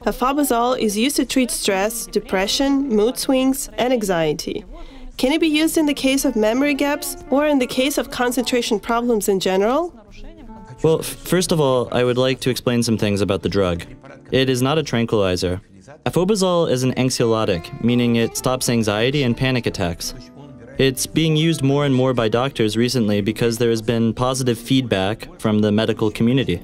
Afobazole is used to treat stress, depression, mood swings, and anxiety. Can it be used in the case of memory gaps or in the case of concentration problems in general? Well, first of all, I would like to explain some things about the drug. It is not a tranquilizer. Afobazole is an anxiolytic, meaning it stops anxiety and panic attacks. It's being used more and more by doctors recently because there has been positive feedback from the medical community.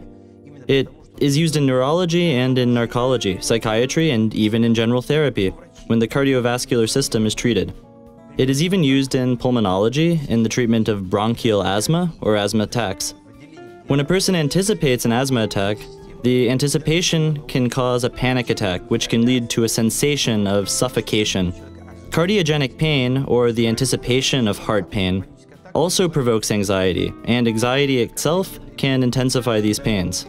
It is used in neurology and in narcology, psychiatry, and even in general therapy, when the cardiovascular system is treated. It is even used in pulmonology in the treatment of bronchial asthma or asthma attacks. When a person anticipates an asthma attack, the anticipation can cause a panic attack, which can lead to a sensation of suffocation. Cardiogenic pain, or the anticipation of heart pain, also provokes anxiety, and anxiety itself can intensify these pains.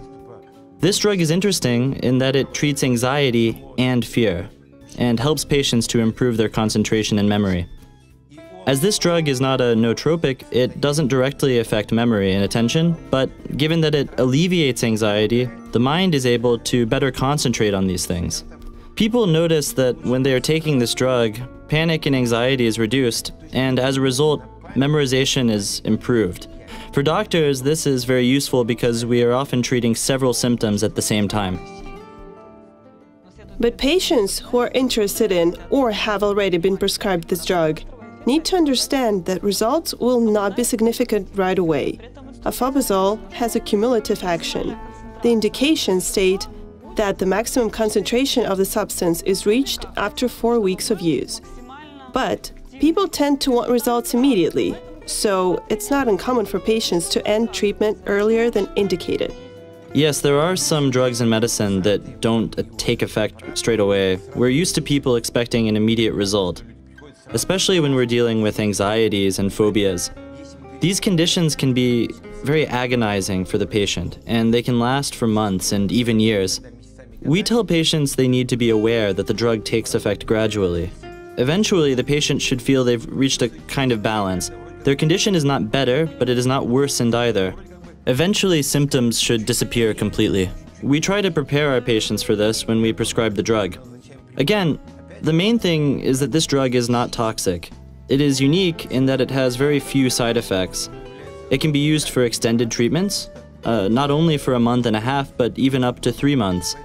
This drug is interesting in that it treats anxiety and fear, and helps patients to improve their concentration and memory. As this drug is not a nootropic, it doesn't directly affect memory and attention, but given that it alleviates anxiety, the mind is able to better concentrate on these things. People notice that when they are taking this drug, panic and anxiety is reduced, and as a result, memorization is improved. For doctors, this is very useful because we are often treating several symptoms at the same time. But patients who are interested in or have already been prescribed this drug need to understand that results will not be significant right away. Afobazole has a cumulative action. The indications state that the maximum concentration of the substance is reached after 4 weeks of use. But people tend to want results immediately, so it's not uncommon for patients to end treatment earlier than indicated. Yes, there are some drugs in medicine that don't take effect straight away. We're used to people expecting an immediate result, especially when we're dealing with anxieties and phobias. These conditions can be very agonizing for the patient, and they can last for months and even years. We tell patients they need to be aware that the drug takes effect gradually. Eventually, the patient should feel they've reached a kind of balance. Their condition is not better, but it is not worsened either. Eventually, symptoms should disappear completely. We try to prepare our patients for this when we prescribe the drug. Again, the main thing is that this drug is not toxic. It is unique in that it has very few side effects. It can be used for extended treatments, not only for a month and a half, but even up to 3 months.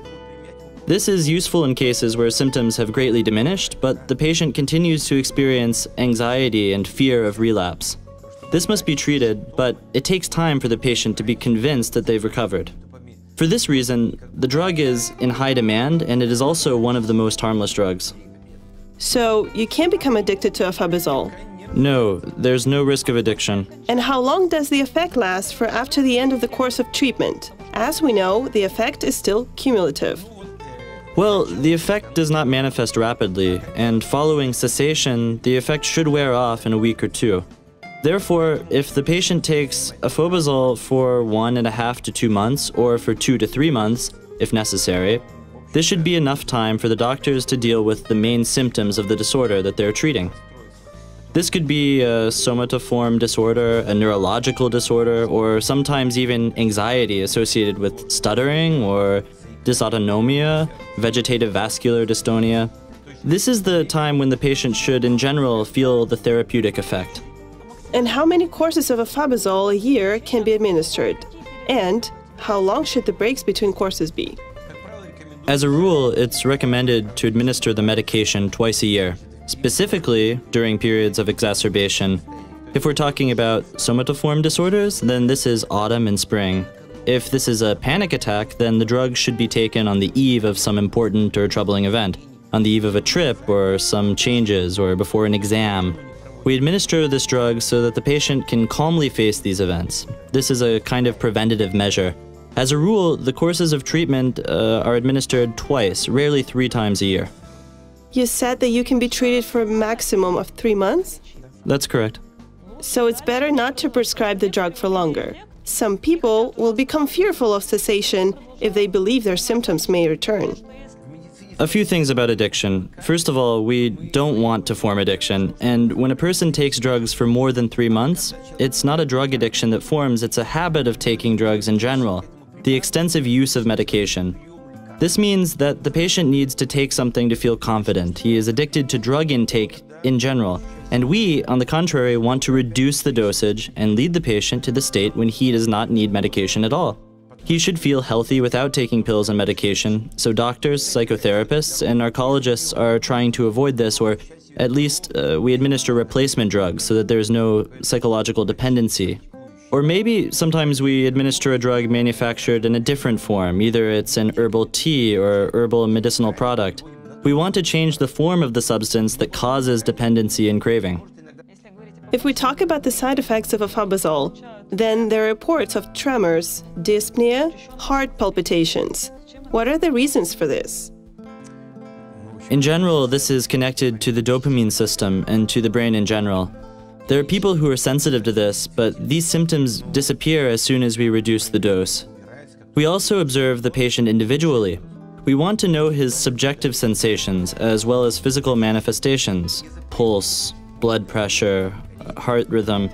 This is useful in cases where symptoms have greatly diminished, but the patient continues to experience anxiety and fear of relapse. This must be treated, but it takes time for the patient to be convinced that they've recovered. For this reason, the drug is in high demand, and it is also one of the most harmless drugs. So, you can't become addicted to Afobazole? No, there's no risk of addiction. And how long does the effect last for after the end of the course of treatment? As we know, the effect is still cumulative. Well, the effect does not manifest rapidly, and following cessation, the effect should wear off in a week or 2. Therefore, if the patient takes Afobazole for 1.5 to 2 months, or for 2 to 3 months, if necessary, this should be enough time for the doctors to deal with the main symptoms of the disorder that they're treating. This could be a somatoform disorder, a neurological disorder, or sometimes even anxiety associated with stuttering or dysautonomia, vegetative vascular dystonia. This is the time when the patient should, in general, feel the therapeutic effect. And how many courses of Afobazole a year can be administered? And how long should the breaks between courses be? As a rule, it's recommended to administer the medication twice a year, specifically during periods of exacerbation. If we're talking about somatoform disorders, then this is autumn and spring. If this is a panic attack, then the drug should be taken on the eve of some important or troubling event, on the eve of a trip or some changes or before an exam. We administer this drug so that the patient can calmly face these events. This is a kind of preventative measure. As a rule, the courses of treatment are administered twice, rarely 3 times a year. You said that you can be treated for a maximum of 3 months? That's correct. So it's better not to prescribe the drug for longer. Some people will become fearful of cessation if they believe their symptoms may return. A few things about addiction. First of all, we don't want to form addiction, and when a person takes drugs for more than 3 months, it's not a drug addiction that forms, it's a habit of taking drugs in general, the extensive use of medication. This means that the patient needs to take something to feel confident. He is addicted to drug intake in general, and we, on the contrary, want to reduce the dosage and lead the patient to the state when he does not need medication at all. He should feel healthy without taking pills and medication, so doctors, psychotherapists, and narcologists are trying to avoid this, or at least we administer replacement drugs so that there's no psychological dependency. Or maybe sometimes we administer a drug manufactured in a different form, either it's an herbal tea or herbal medicinal product. We want to change the form of the substance that causes dependency and craving. If we talk about the side effects of Afobazole, then there are reports of tremors, dyspnea, heart palpitations. What are the reasons for this? In general, this is connected to the dopamine system and to the brain in general. There are people who are sensitive to this, but these symptoms disappear as soon as we reduce the dose. We also observe the patient individually. We want to know his subjective sensations as well as physical manifestations, pulse, blood pressure, heart rhythm.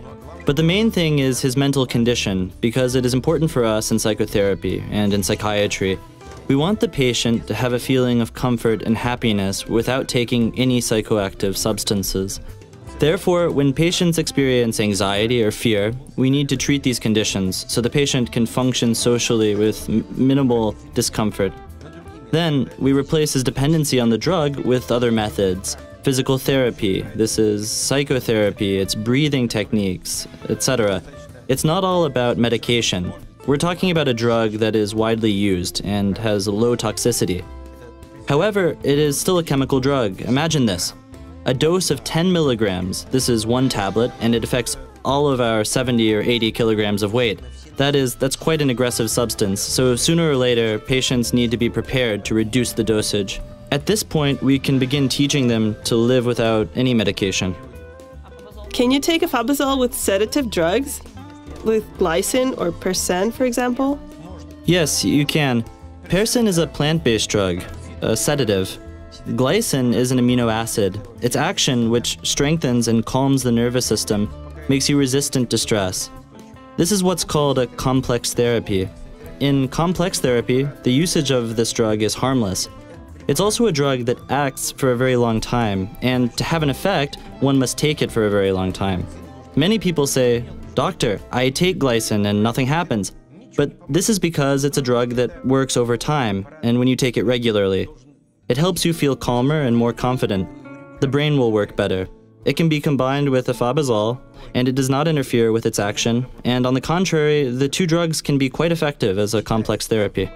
But the main thing is his mental condition, because it is important for us in psychotherapy and in psychiatry. We want the patient to have a feeling of comfort and happiness without taking any psychoactive substances. Therefore, when patients experience anxiety or fear, we need to treat these conditions so the patient can function socially with minimal discomfort. Then, we replace his dependency on the drug with other methods. Physical therapy, this is psychotherapy, it's breathing techniques, etc. It's not all about medication. We're talking about a drug that is widely used and has low toxicity. However, it is still a chemical drug. Imagine this. A dose of 10 milligrams, this is 1 tablet, and it affects all of our 70 or 80 kilograms of weight. That's quite an aggressive substance, so sooner or later, patients need to be prepared to reduce the dosage. At this point, we can begin teaching them to live without any medication. Can you take Afobazole with sedative drugs? With glycine or percent, for example? Yes, you can. Percent is a plant-based drug, a sedative. Glycine is an amino acid. Its action, which strengthens and calms the nervous system, makes you resistant to stress. This is what's called a complex therapy. In complex therapy, the usage of this drug is harmless. It's also a drug that acts for a very long time, and to have an effect, one must take it for a very long time. Many people say, "Doctor, I take glycine and nothing happens." But this is because it's a drug that works over time, and when you take it regularly. It helps you feel calmer and more confident. The brain will work better. It can be combined with Afobazole, and it does not interfere with its action, and on the contrary, the two drugs can be quite effective as a complex therapy.